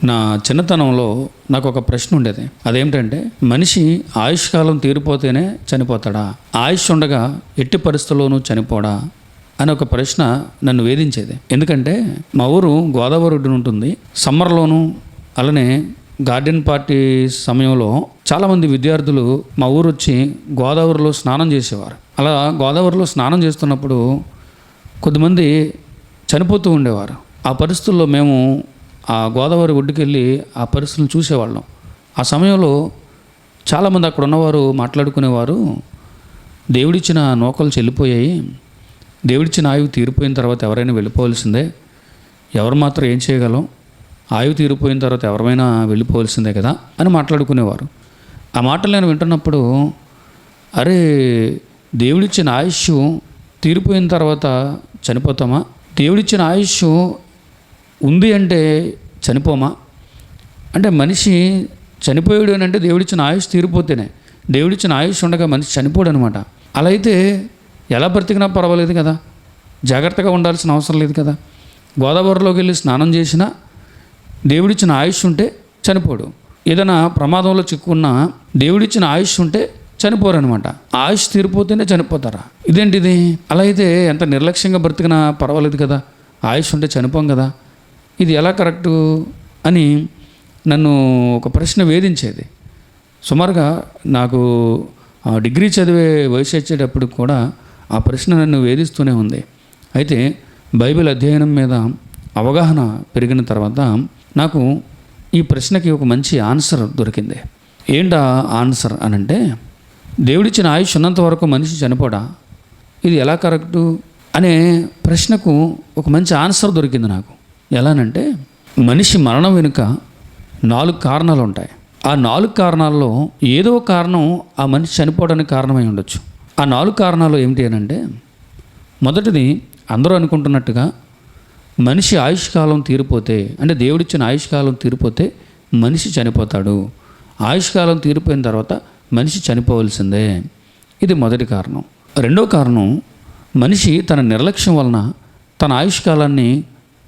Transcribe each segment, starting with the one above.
నా చిన్నతనంలో నాకు ఒక ప్రశ్న ఉండేది. అదేమిటంటే, మనిషి ఆయుష్కాలం తీరిపోతేనే చనిపోతాడా, ఆయుష్ ఉండగా ఎట్టి పరిస్థితుల్లోనూ చనిపోడా అని ఒక ప్రశ్న నన్ను వేధించేది. ఎందుకంటే మా ఊరు గోదావరి ఒడ్డున ఉంటుంది. సమ్మర్లోనూ అలానే గార్డెన్ పార్టీ సమయంలో చాలామంది విద్యార్థులు మా ఊరు వచ్చి గోదావరిలో స్నానం చేసేవారు. అలా గోదావరిలో స్నానం చేస్తున్నప్పుడు కొద్దిమంది చనిపోతూ ఉండేవారు. ఆ పరిస్థితుల్లో మేము ఆ గోదావరి ఒడ్డుకి వెళ్ళి ఆ పరిస్థితులను చూసేవాళ్ళం. ఆ సమయంలో చాలామంది అక్కడ ఉన్నవారు మాట్లాడుకునేవారు, దేవుడిచ్చిన నూకలు చెల్లిపోయాయి, దేవుడిచ్చిన ఆయువు తీరిపోయిన తర్వాత ఎవరైనా వెళ్ళిపోవాల్సిందే, ఎవరు మాత్రం ఏం చేయగలం, ఆయువు తీరిపోయిన తర్వాత ఎవరైనా వెళ్ళిపోవాల్సిందే కదా అని మాట్లాడుకునేవారు. ఆ మాటలు నేను వింటున్నప్పుడు, అరే, దేవుడిచ్చిన ఆయుష్ తీరిపోయిన తర్వాత చనిపోతామా? దేవుడిచ్చిన ఆయుష్ ఉంది అంటే చనిపోమా? అంటే మనిషి చనిపోయాడు అని అంటే దేవుడిచ్చిన ఆయుష్ తీరిపోతేనే. దేవుడిచ్చిన ఆయుష్ ఉండగా మనిషి చనిపోడు అనమాట. అలా అయితే ఎలా బ్రతికినా పర్వాలేదు కదా, జాగ్రత్తగా ఉండాల్సిన అవసరం లేదు కదా. గోదావరిలోకి వెళ్ళి స్నానం చేసినా దేవుడిచ్చిన ఆయుష్ ఉంటే చనిపోడు. ఏదైనా ప్రమాదంలో చిక్కున్నా దేవుడిచ్చిన ఆయుష్ ఉంటే చనిపోరనమాట. ఆయుష్ తీరిపోతేనే చనిపోతారా? ఇదేంటిది? అలా అయితే ఎంత నిర్లక్ష్యంగా బ్రతికినా పర్వాలేదు కదా, ఆయుష్ ఉంటే చనిపోం కదా, ఇది ఎలా కరెక్టు అని నన్ను ఒక ప్రశ్న వేధించేది. సుమారుగా నాకు డిగ్రీ చదివే వయసు వచ్చేటప్పుడు కూడా ఆ ప్రశ్న నన్ను వేధిస్తూనే ఉంది. అయితే బైబిల్ అధ్యయనం మీద అవగాహన పెరిగిన తర్వాత నాకు ఈ ప్రశ్నకి ఒక మంచి ఆన్సర్ దొరికింది. ఏంటా ఆన్సర్ అనంటే, దేవుడిచ్చిన ఆయుష్ ఉన్నంత వరకు మనిషి చనిపోడా, ఇది ఎలా కరెక్టు అనే ప్రశ్నకు ఒక మంచి ఆన్సర్ దొరికింది నాకు. ఎలానంటే, మనిషి మరణం వెనుక 4 కారణాలు ఉంటాయి. ఆ 4 కారణాల్లో ఏదో కారణం ఆ మనిషి చనిపోవడానికి కారణమై ఉండొచ్చు. ఆ 4 కారణాలు ఏమిటి అనంటే, మొదటిది అందరూ అనుకుంటున్నట్టుగా మనిషి ఆయుష్కాలం తీరిపోతే, అంటే దేవుడిచ్చిన ఆయుష్కాలం తీరిపోతే మనిషి చనిపోతాడు, ఆయుష్కాలం తీరిపోయిన తర్వాత మనిషి చనిపోవలసిందే. ఇది మొదటి కారణం. రెండో కారణం, మనిషి తన నిర్లక్ష్యం వలన తన ఆయుష్కాలాన్ని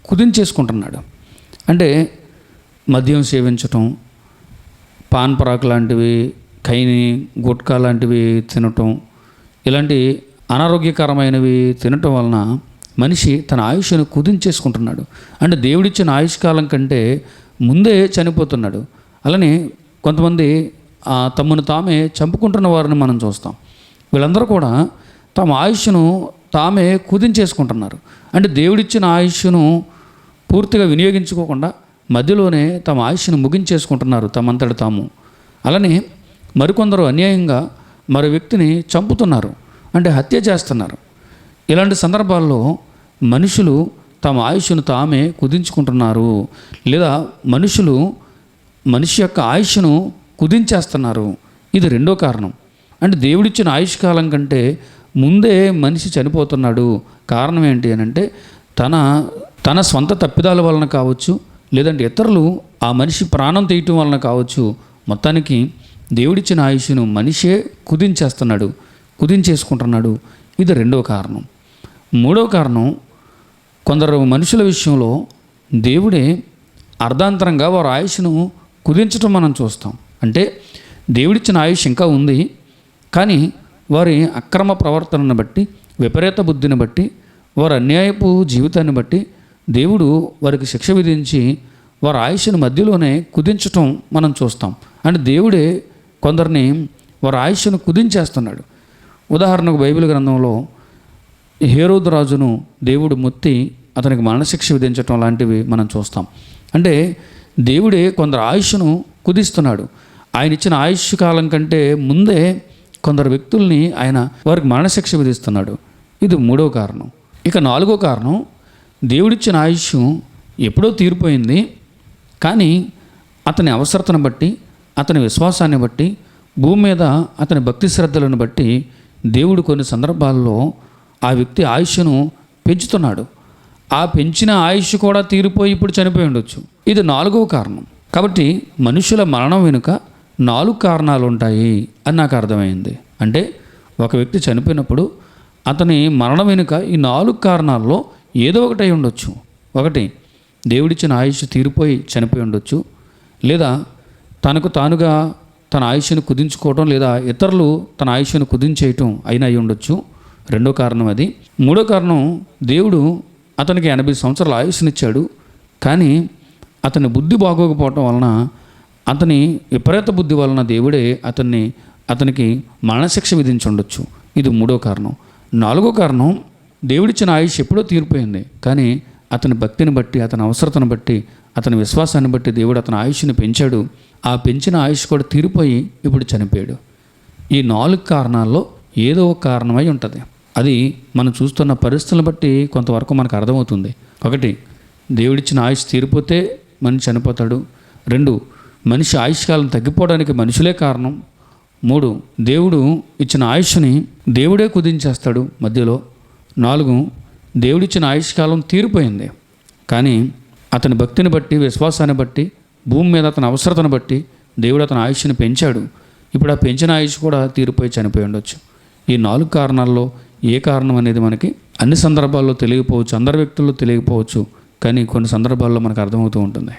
కుదించేసుకుంటున్నాడు. అంటే మద్యం సేవించటం, పాన్ పరాక్ లాంటివి, ఖైని, గుట్కా లాంటివి తినటం, ఇలాంటి అనారోగ్యకరమైనవి తినటం వలన మనిషి తన ఆయుష్ను కుదించేసుకుంటున్నాడు. అంటే దేవుడిచ్చిన ఆయుష్కాలం కంటే ముందే చనిపోతున్నాడు. అలానే కొంతమంది తమను తామే చంపుకుంటున్న వారిని మనం చూస్తాం. వీళ్ళందరూ కూడా తమ ఆయుష్ను తామే కుదించేసుకుంటున్నారు. అంటే దేవుడిచ్చిన ఆయుష్ను పూర్తిగా వినియోగించుకోకుండా మధ్యలోనే తమ ఆయుష్ను ముగించేసుకుంటున్నారు తమంతట తాము. అలానే మరికొందరు అన్యాయంగా మరో వ్యక్తిని చంపుతున్నారు, అంటే హత్య చేస్తున్నారు. ఇలాంటి సందర్భాల్లో మనుషులు తమ ఆయుష్ను తామే కుదించుకుంటున్నారు, లేదా మనిషి యొక్క ఆయుష్ను కుదించేస్తున్నారు. ఇది రెండో కారణం. అంటే దేవుడిచ్చిన ఆయుష్కాలం కంటే ముందే మనిషి చనిపోతున్నాడు. కారణం ఏంటి అని అంటే, తన స్వంత తప్పిదాల వలన కావచ్చు, లేదంటే ఇతరులు ఆ మనిషి ప్రాణం తీయటం వలన కావచ్చు. మొత్తానికి దేవుడిచ్చిన ఆయుష్ను మనిషే కుదించేసుకుంటున్నాడు. ఇది రెండో కారణం. మూడో కారణం, కొందరు మనుషుల విషయంలో దేవుడే అర్ధాంతరంగా వారి ఆయుష్ను కుదించటం మనం చూస్తాం. అంటే దేవుడిచ్చిన ఆయుష్ ఇంకా ఉంది, కానీ వారి అక్రమ ప్రవర్తనను బట్టి, విపరీత బుద్ధిని బట్టి, వారి అన్యాయపు జీవితాన్ని బట్టి దేవుడు వారికి శిక్ష విధించి వారి ఆయుష్ను మధ్యలోనే కుదించటం మనం చూస్తాం. అంటే దేవుడే కొందరిని వారి ఆయుష్ను కుదించేస్తున్నాడు. ఉదాహరణకు బైబిల్ గ్రంథంలో హేరోదు రాజును దేవుడు మొత్తి అతనికి మరణశిక్ష విధించటం లాంటివి మనం చూస్తాం. అంటే దేవుడే కొందరు ఆయుష్ను కుదిస్తున్నాడు. ఆయన ఇచ్చిన ఆయుష్ కాలం కంటే ముందే కొందరు వ్యక్తుల్ని ఆయన వారికి మరణశిక్ష విధిస్తున్నాడు. ఇది మూడో కారణం. ఇక నాలుగో కారణం, దేవుడిచ్చిన ఆయుష్ ఎప్పుడో తీరిపోయింది, కానీ అతని అవసరతను బట్టి, అతని విశ్వాసాన్ని బట్టి, భూమి మీద అతని భక్తి శ్రద్ధలను బట్టి దేవుడు కొన్ని సందర్భాల్లో ఆ వ్యక్తి ఆయుష్ను పెంచుతున్నాడు. ఆ పెంచిన ఆయుష్ కూడా తీరిపోయి ఇప్పుడు చనిపోయి ఉండొచ్చు. ఇది నాలుగవ కారణం. కాబట్టి మనుషుల మరణం వెనుక 4 కారణాలు ఉంటాయి అని నాకు అర్థమైంది. అంటే ఒక వ్యక్తి చనిపోయినప్పుడు అతని మరణం వెనుక ఈ 4 కారణాల్లో ఏదో ఒకటి అయి ఉండొచ్చు. ఒకటి, దేవుడిచ్చిన ఆయుష్ తీరిపోయి చనిపోయి ఉండొచ్చు, లేదా తనకు తానుగా తన ఆయుష్ను కుదించుకోవటం, లేదా ఇతరులు తన ఆయుష్ను కుదించేయటం అయినా అయి ఉండొచ్చు. రెండో కారణం అది. మూడో కారణం, దేవుడు అతనికి 80 సంవత్సరాల ఆయుష్నిచ్చాడు, కానీ అతని బుద్ధి బాగోకపోవటం వలన, అతని విపరీత బుద్ధి వలన దేవుడే అతనికి మరణశిక్ష విధించి ఉండొచ్చు. ఇది మూడో కారణం. నాలుగో కారణం, దేవుడిచ్చిన ఆయుష్ ఎప్పుడో తీరిపోయింది, కానీ అతని భక్తిని బట్టి, అతని అవసరతను బట్టి, అతని విశ్వాసాన్ని బట్టి దేవుడు అతని ఆయుష్ని పెంచాడు. ఆ పెంచిన ఆయుష్ కూడా తీరిపోయి ఇప్పుడు చనిపోయాడు. ఈ 4 కారణాల్లో ఏదో ఒక కారణమై ఉంటుంది. అది మనం చూస్తున్న పరిస్థితులను బట్టి కొంతవరకు మనకు అర్థమవుతుంది. 1, దేవుడిచ్చిన ఆయుష్ తీరిపోతే మనిషి చనిపోతాడు. 2, మనిషి ఆయుష్కాలం తగ్గిపోవడానికి మనుషులే కారణం. 3, దేవుడు ఇచ్చిన ఆయుష్ని దేవుడే కుదించేస్తాడు మధ్యలో. 4, దేవుడిచ్చిన ఆయుష్కాలం తీరిపోయింది, కానీ అతని భక్తిని బట్టి, విశ్వాసాన్ని బట్టి, భూమి మీద అతని అవసరతను బట్టి దేవుడు అతని ఆయుష్ని పెంచాడు. ఇప్పుడు ఆ పెంచిన ఆయుష్ కూడా తీరిపోయి చనిపోయి ఉండొచ్చు. ఈ 4 కారణాల్లో ఏ కారణం అనేది మనకి అన్ని సందర్భాల్లో తెలియకపోవచ్చు, అందరి వ్యక్తుల్లో తెలియకపోవచ్చు, కానీ కొన్ని సందర్భాల్లో మనకు అర్థమవుతూ ఉంటుంది.